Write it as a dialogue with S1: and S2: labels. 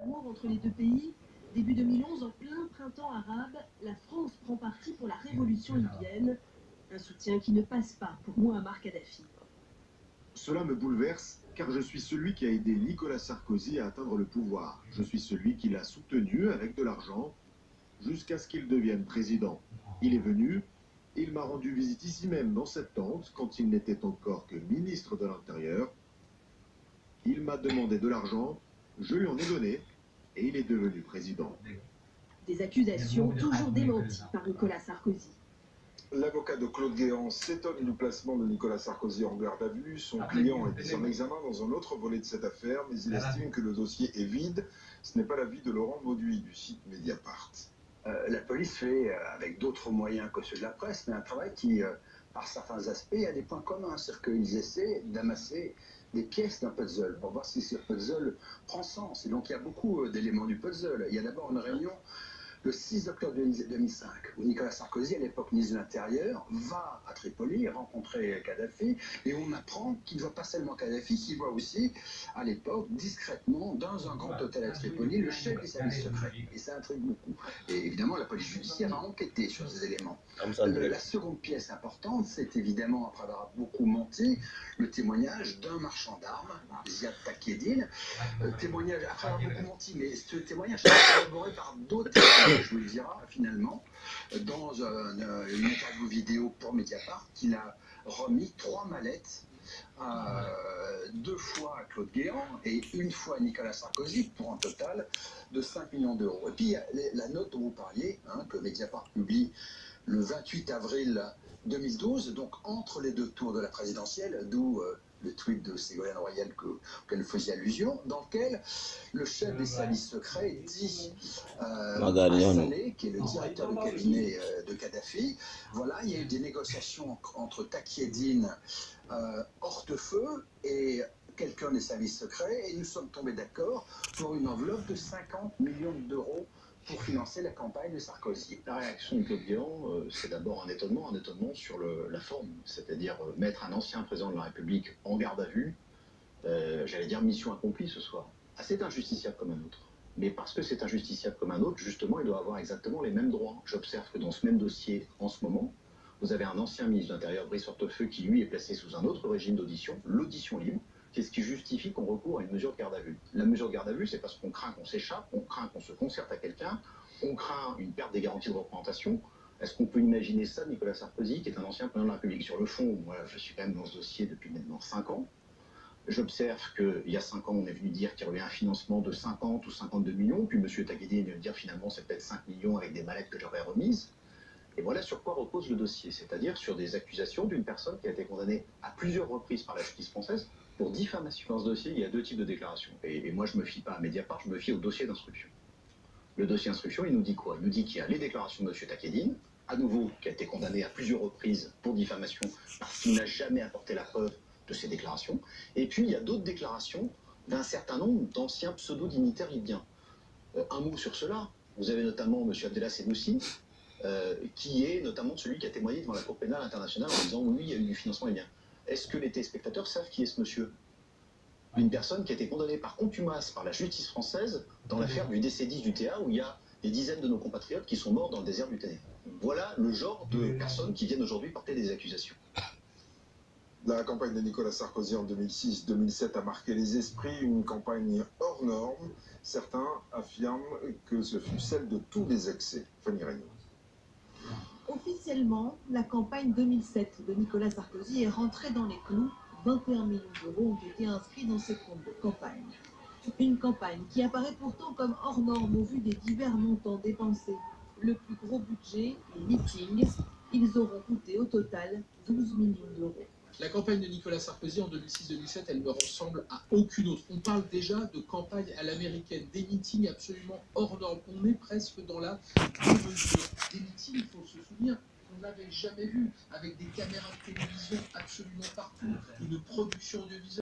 S1: d'amour entre les deux pays. Début 2011, en plein printemps arabe, la France prend parti pour la révolution libyenne. Un soutien qui ne passe pas pour Mouammar Kadhafi.
S2: Cela me bouleverse car je suis celui qui a aidé Nicolas Sarkozy à atteindre le pouvoir. Je suis celui qui l'a soutenu avec de l'argent jusqu'à ce qu'il devienne président. Il est venu, il m'a rendu visite ici même dans cette tente quand il n'était encore que ministre de l'Intérieur. Il m'a demandé de l'argent, je lui en ai donné et il est devenu président.
S1: Des accusations toujours démenties par Nicolas Sarkozy.
S3: L'avocat de Claude Guéant s'étonne du placement de Nicolas Sarkozy en garde à vue. Son client est mis en examen dans un autre volet de cette affaire, mais il estime que le dossier est vide. Ce n'est pas l'avis de Laurent Mauduit du site Mediapart.
S4: La police fait, avec d'autres moyens que ceux de la presse, mais un travail qui, par certains aspects, a des points communs. C'est-à-dire qu'ils essaient d'amasser des pièces d'un puzzle pour voir si ce puzzle prend sens. Et donc il y a beaucoup d'éléments du puzzle. Il y a d'abord une réunion le 6 octobre 2005, où Nicolas Sarkozy, à l'époque ministre de l'Intérieur, va à Tripoli rencontrer Kadhafi, et on apprend qu'il ne voit pas seulement Kadhafi, qu'il voit aussi, à l'époque, discrètement, dans un grand hôtel à Tripoli, le chef des services secrets. Et ça intrigue beaucoup. Et évidemment, la police judiciaire a enquêté sur ces éléments. La seconde pièce importante, c'est évidemment, après avoir beaucoup menti, le témoignage d'un marchand d'armes, Ziad Takieddine. Témoignage, après avoir beaucoup menti, mais ce témoignage est corroboré par d'autres témoignages. Je vous le dira finalement, dans une interview vidéo pour Mediapart, qu'il a remis 3 mallettes, 2 fois à Claude Guéant et 1 fois à Nicolas Sarkozy, pour un total de 5 millions d'euros. Et puis la note dont vous parliez, que Mediapart publie le 28 avril 2012, donc entre les 2 tours de la présidentielle, d'où le tweet de Ségolène Royal auquel faisait allusion, dans lequel le chef des services secrets dit à Saleh, qui est le directeur du cabinet de Kadhafi, voilà, il y a eu des négociations entre Takieddine, Hortefeux et quelqu'un des services secrets, et nous sommes tombés d'accord pour une enveloppe de 50 millions d'euros pour financer la campagne de Sarkozy.
S5: La réaction de Claude Guéant, c'est d'abord un étonnement sur la forme, c'est-à-dire mettre un ancien président de la République en garde à vue, j'allais dire mission accomplie ce soir. Ah, c'est un justiciable comme un autre. Mais parce que c'est un justiciable comme un autre, justement, il doit avoir exactement les mêmes droits. J'observe que dans ce même dossier, en ce moment, vous avez un ancien ministre de l'Intérieur, Brice Hortefeux, qui lui est placé sous un autre régime d'audition, l'audition libre. C'est ce qui justifie qu'on recourt à une mesure de garde à vue. La mesure de garde à vue, c'est parce qu'on craint qu'on s'échappe, on craint qu'on se concerte à quelqu'un, on craint une perte des garanties de représentation. Est-ce qu'on peut imaginer ça de Nicolas Sarkozy, qui est un ancien président de la République? Sur le fond, moi, je suis quand même dans ce dossier depuis maintenant 5 ans. J'observe qu'il y a 5 ans, on est venu dire qu'il y avait un financement de 50 ou 52 millions, puis M. Takieddine vient de dire finalement c'est peut-être 5 millions avec des mallettes que j'aurais remises. Et voilà sur quoi repose le dossier, c'est-à-dire sur des accusations d'une personne qui a été condamnée à plusieurs reprises par la justice française pour diffamation. Dans ce dossier, il y a 2 types de déclarations. Et moi, je ne me fie pas à Mediapart, je me fie au dossier d'instruction. Le dossier d'instruction, il nous dit quoi? Il nous dit qu'il y a les déclarations de M. Takieddine, à nouveau, qui a été condamné à plusieurs reprises pour diffamation parce qu'il n'a jamais apporté la preuve de ces déclarations. Et puis, il y a d'autres déclarations d'un certain nombre d'anciens pseudo-dignitaires libyens. Un mot sur cela. Vous avez notamment M. Abdallah Senoussi, qui est notamment celui qui a témoigné devant la Cour pénale internationale en disant oui, il y a eu du financement libyen. Est-ce que les téléspectateurs savent qui est ce monsieur? Une personne qui a été condamnée par contumace par la justice française dans l'affaire du DC-10 du TA, où il y a des dizaines de nos compatriotes qui sont morts dans le désert du Ténèbres. Voilà le genre de personnes qui viennent aujourd'hui porter des accusations.
S3: La campagne de Nicolas Sarkozy en 2006-2007 a marqué les esprits, une campagne hors norme. Certains affirment que ce fut celle de tous les excès. Fanny Reynaud.
S1: Officiellement, la campagne 2007 de Nicolas Sarkozy est rentrée dans les clous. 21 millions d'euros ont été inscrits dans ses comptes de campagne. Une campagne qui apparaît pourtant comme hors norme au vu des divers montants dépensés. Le plus gros budget, les meetings, ils auront coûté au total 12 millions d'euros.
S6: La campagne de Nicolas Sarkozy en 2006-2007, elle ne ressemble à aucune autre. On parle déjà de campagne à l'américaine, des meetings absolument hors normes. On est presque dans la démesure. Des meetings, il faut se souvenir, on n'avait jamais vu, avec des caméras de télévision absolument partout, une production audiovisuelle.